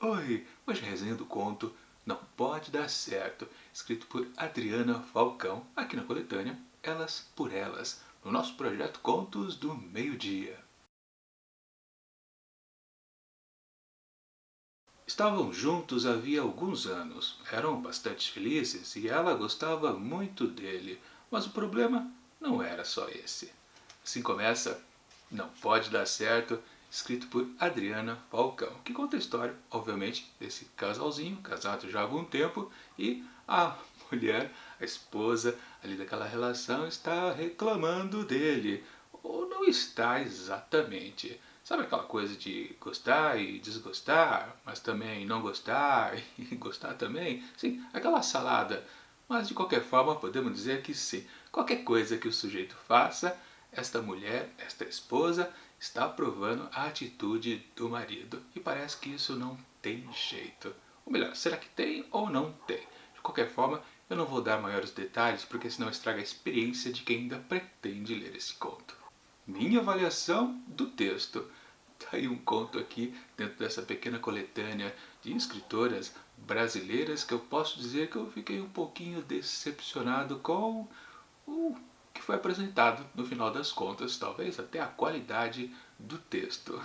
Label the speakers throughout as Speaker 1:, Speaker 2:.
Speaker 1: Oi, hoje a resenha do conto Não Pode Dar Certo, escrito por Adriana Falcão, aqui na coletânea Elas por Elas, no nosso projeto Contos do Meio-Dia. Estavam juntos havia alguns anos, eram bastante felizes e ela gostava muito dele, mas o problema não era só esse. Assim começa Não Pode Dar Certo, escrito por Adriana Falcão, que conta a história, obviamente, desse casalzinho, casado já há algum tempo, e a mulher, a esposa ali daquela relação está reclamando dele, ou não está exatamente. Sabe aquela coisa de gostar e desgostar, mas também não gostar e gostar também? Sim, aquela salada. Mas de qualquer forma podemos dizer que sim, qualquer coisa que o sujeito faça, esta mulher, esta esposa, está aprovando a atitude do marido. E parece que isso não tem jeito. Ou melhor, será que tem ou não tem? De qualquer forma, eu não vou dar maiores detalhes, porque senão estraga a experiência de quem ainda pretende ler esse conto. Minha avaliação do texto. Tá aí um conto aqui dentro dessa pequena coletânea de escritoras brasileiras que eu posso dizer que eu fiquei um pouquinho decepcionado com o que foi apresentado no final das contas, talvez até a qualidade do texto.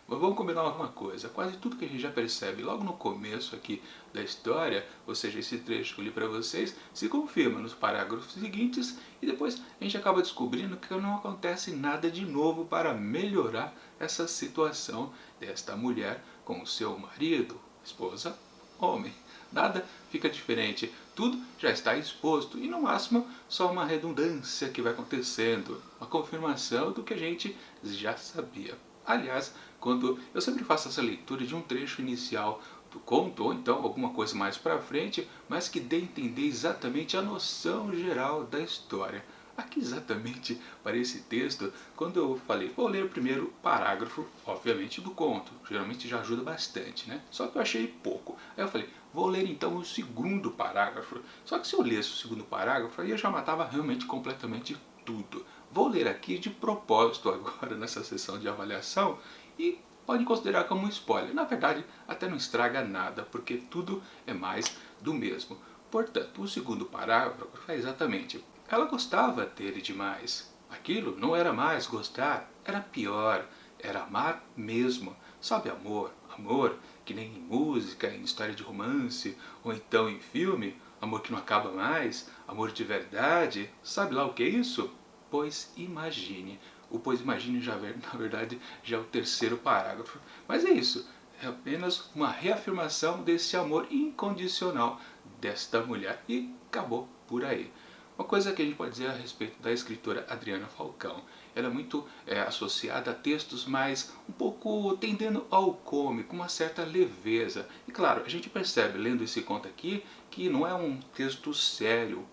Speaker 1: Mas vamos combinar uma coisa, quase tudo que a gente já percebe logo no começo aqui da história, ou seja, esse trecho que eu li para vocês, se confirma nos parágrafos seguintes e depois a gente acaba descobrindo que não acontece nada de novo para melhorar essa situação desta mulher com o seu marido, esposa, homem. Nada fica diferente, tudo já está exposto e no máximo só uma redundância que vai acontecendo, uma confirmação do que a gente já sabia. Aliás, quando eu sempre faço essa leitura de um trecho inicial do conto, ou então alguma coisa mais para frente, mas que dê a entender exatamente a noção geral da história. Aqui exatamente para esse texto, quando eu falei, vou ler o primeiro parágrafo, obviamente, do conto, geralmente já ajuda bastante, né? Só que eu achei pouco. Aí eu falei, vou ler então o segundo parágrafo. Só que se eu lesse o segundo parágrafo, aí eu já matava realmente completamente tudo. Vou ler aqui de propósito agora nessa sessão de avaliação e pode considerar como um spoiler. Na verdade, até não estraga nada, porque tudo é mais do mesmo. Portanto, o segundo parágrafo é exatamente: ela gostava dele demais. Aquilo não era mais gostar, era pior, era amar mesmo. Sabe amor? Amor que nem em música, em história de romance, ou então em filme, amor que não acaba mais, amor de verdade. Sabe lá o que é isso? Pois imagine. O pois imagine já, na verdade, já é o terceiro parágrafo. Mas é isso, é apenas uma reafirmação desse amor incondicional desta mulher e acabou por aí. Uma coisa que a gente pode dizer a respeito da escritora Adriana Falcão, ela é muito associada a textos mais um pouco tendendo ao cômico, uma certa leveza. E claro, a gente percebe lendo esse conto aqui que não é um texto sério,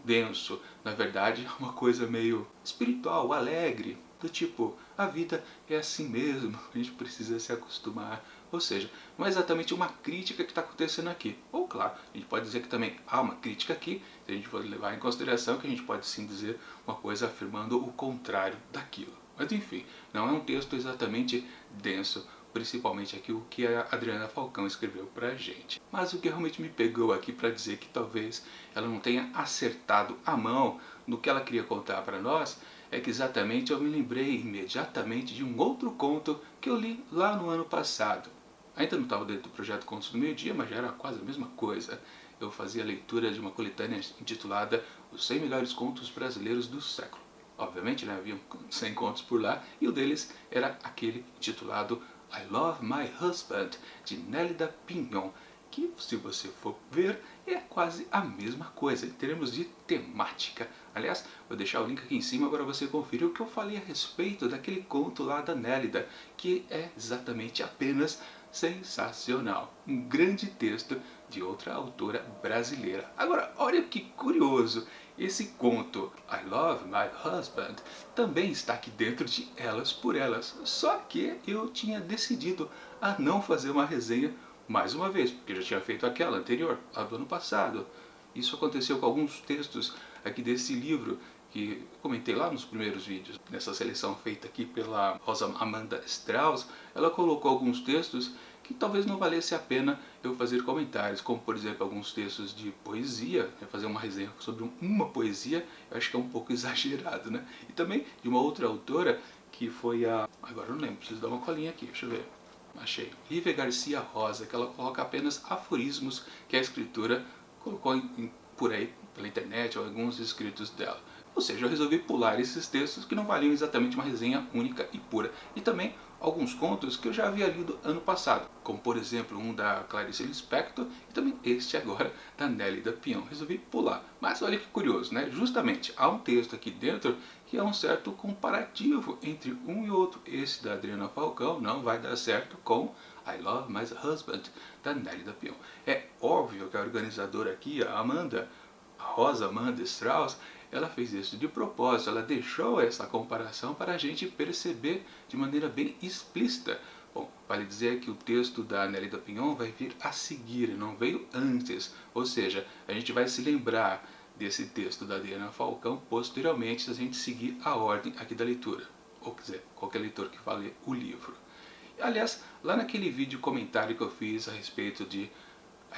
Speaker 1: denso. Na verdade, é uma coisa meio espiritual, alegre, do tipo, a vida é assim mesmo, a gente precisa se acostumar. Ou seja, não é exatamente uma crítica que está acontecendo aqui. Ou claro, a gente pode dizer que também há uma crítica aqui, se a gente for levar em consideração que a gente pode sim dizer uma coisa afirmando o contrário daquilo. Mas enfim, não é um texto exatamente denso, principalmente aqui o que a Adriana Falcão escreveu pra gente. Mas o que realmente me pegou aqui para dizer que talvez ela não tenha acertado a mão no que ela queria contar para nós, é que exatamente eu me lembrei imediatamente de um outro conto que eu li lá no ano passado. Ainda não estava dentro do projeto Contos do Meio Dia, mas já era quase a mesma coisa. Eu fazia a leitura de uma coletânea intitulada Os 100 Melhores Contos Brasileiros do Século. Obviamente, né, haviam 100 contos por lá, e o deles era aquele intitulado I Love My Husband, de Nélida Pinhon, que, se você for ver, é quase a mesma coisa em termos de temática. Aliás, vou deixar o link aqui em cima para você conferir o que eu falei a respeito daquele conto lá da Nélida, que é exatamente apenas sensacional. Um grande texto de outra autora brasileira. Agora, olha que curioso, esse conto I Love My Husband também está aqui dentro de Elas por Elas, só que eu tinha decidido a não fazer uma resenha mais uma vez, porque eu já tinha feito aquela anterior, lá do ano passado. Isso aconteceu com alguns textos aqui desse livro que comentei lá nos primeiros vídeos. Nessa seleção feita aqui pela Rosa Amanda Strauss, ela colocou alguns textos que talvez não valesse a pena eu fazer comentários, como por exemplo alguns textos de poesia, né? Fazer uma resenha sobre uma poesia, eu acho que é um pouco exagerado, né? E também de uma outra autora, que foi a... agora eu não lembro, preciso dar uma colinha aqui, deixa eu ver. Achei. Lívia Garcia Rosa, que ela coloca apenas aforismos que a escritora colocou por aí, pela internet, ou alguns escritos dela. Ou seja, eu resolvi pular esses textos que não valiam exatamente uma resenha única e pura. E também alguns contos que eu já havia lido ano passado, como por exemplo um da Clarice Lispector e também este agora da Nélida Pion. Resolvi pular. Mas olha que curioso, né? Justamente há um texto aqui dentro que é um certo comparativo entre um e outro. Esse da Adriana Falcão não vai dar certo com I Love My Husband, da Nélida Pion. É óbvio que a organizadora aqui, a Amanda, a Rosa Amanda Strauss, ela fez isso de propósito, ela deixou essa comparação para a gente perceber de maneira bem explícita. Bom, vale dizer que o texto da Nélida Pion vai vir a seguir, não veio antes. Ou seja, a gente vai se lembrar desse texto da Adriana Falcão posteriormente se a gente seguir a ordem aqui da leitura. Ou quiser, qualquer leitor que fale o livro. Aliás, lá naquele vídeo comentário que eu fiz a respeito de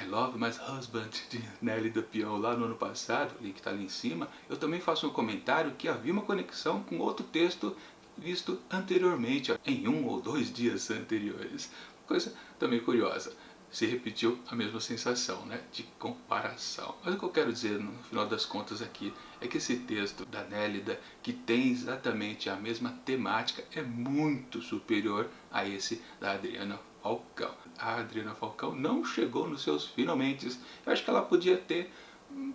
Speaker 1: I Love My Husband, de Nélida Pion, lá no ano passado, o link está ali em cima, eu também faço um comentário que havia uma conexão com outro texto visto anteriormente, em 1 ou 2 dias anteriores. Coisa também curiosa. Se repetiu a mesma sensação, né, de comparação. Mas o que eu quero dizer no final das contas aqui é que esse texto da Nélida, que tem exatamente a mesma temática, é muito superior a esse da Adriana Falcão. A Adriana Falcão não chegou nos seus finalmente. Eu acho que ela podia ter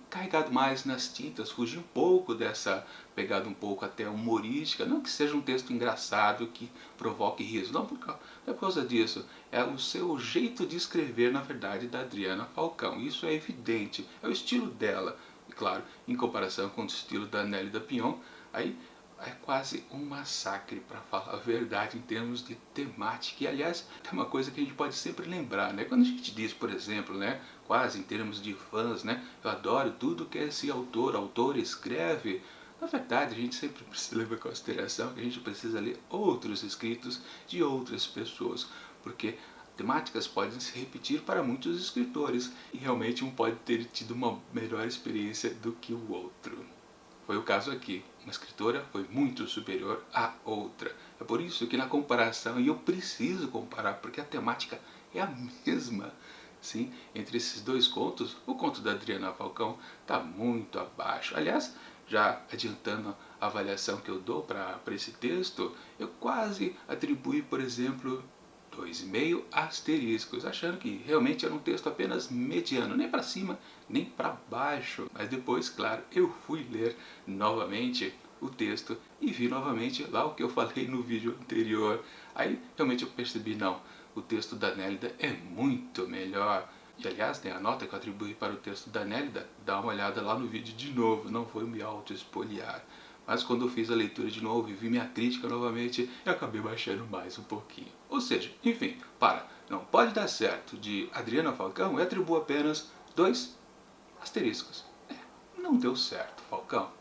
Speaker 1: carregado mais nas tintas, fugir um pouco dessa pegada um pouco até humorística, não que seja um texto engraçado que provoque riso, não é por causa disso, é o seu jeito de escrever na verdade da Adriana Falcão, isso é evidente, é o estilo dela, e claro, em comparação com o estilo da Nélida Pion, aí é quase um massacre, para falar a verdade, em termos de temática. E aliás, é uma coisa que a gente pode sempre lembrar, né? Quando a gente diz, por exemplo, né, quase em termos de fãs, né, eu adoro tudo que esse autor escreve. Na verdade, a gente sempre precisa levar em consideração que a gente precisa ler outros escritos de outras pessoas, porque temáticas podem se repetir para muitos escritores e realmente um pode ter tido uma melhor experiência do que o outro. Foi o caso aqui. Uma escritora foi muito superior à outra. É por isso que na comparação, e eu preciso comparar, porque a temática é a mesma. Sim, entre esses dois contos, o conto da Adriana Falcão está muito abaixo. Aliás, já adiantando a avaliação que eu dou para esse texto, eu quase atribuí, por exemplo, 2,5 asteriscos, achando que realmente era um texto apenas mediano, nem para cima, nem para baixo. Mas depois, claro, eu fui ler novamente o texto e vi novamente lá o que eu falei no vídeo anterior. Aí realmente eu percebi, não, o texto da Nélida é muito melhor. E aliás, tem a nota que eu atribuí para o texto da Nélida, dá uma olhada lá no vídeo de novo, não foi me auto-espoliar. Mas quando eu fiz a leitura de novo e vi minha crítica novamente, eu acabei baixando mais um pouquinho. Ou seja, enfim, não pode dar certo de Adriana Falcão, eu atribuo apenas 2 asteriscos. Não deu certo, Falcão.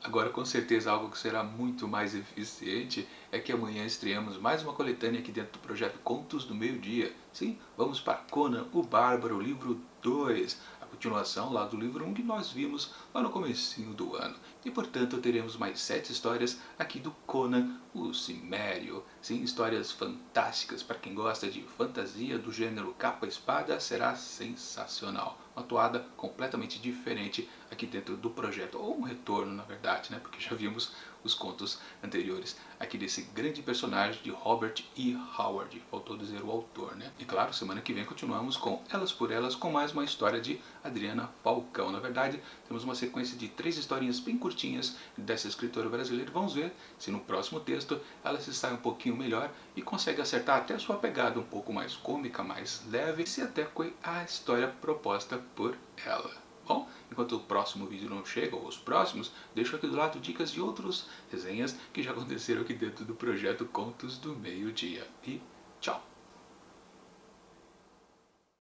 Speaker 1: Agora, com certeza, algo que será muito mais eficiente é que amanhã estreamos mais uma coletânea aqui dentro do projeto Contos do Meio-Dia. Sim, vamos para Conan o Bárbaro, livro 2, a continuação lá do livro 1 que nós vimos lá no comecinho do ano. E, portanto, teremos mais 7 histórias aqui do Conan o Cimério. Sim, histórias fantásticas para quem gosta de fantasia do gênero capa-espada, será sensacional. Uma toada completamente diferente aqui dentro do projeto, ou um retorno na verdade, né? Porque já vimos os contos anteriores aqui desse grande personagem de Robert E. Howard, faltou dizer o autor, né? E claro, semana que vem continuamos com Elas por Elas, com mais uma história de Adriana Falcão. Na verdade, temos uma sequência de 3 historinhas bem curtinhas dessa escritora brasileira. Vamos ver se no próximo texto ela se sai um pouquinho melhor e consegue acertar até a sua pegada um pouco mais cômica, mais leve, se adequa à história proposta por ela. Bom, enquanto o próximo vídeo não chega, ou os próximos, deixo aqui do lado dicas de outras resenhas que já aconteceram aqui dentro do projeto Contos do Meio-Dia. E tchau!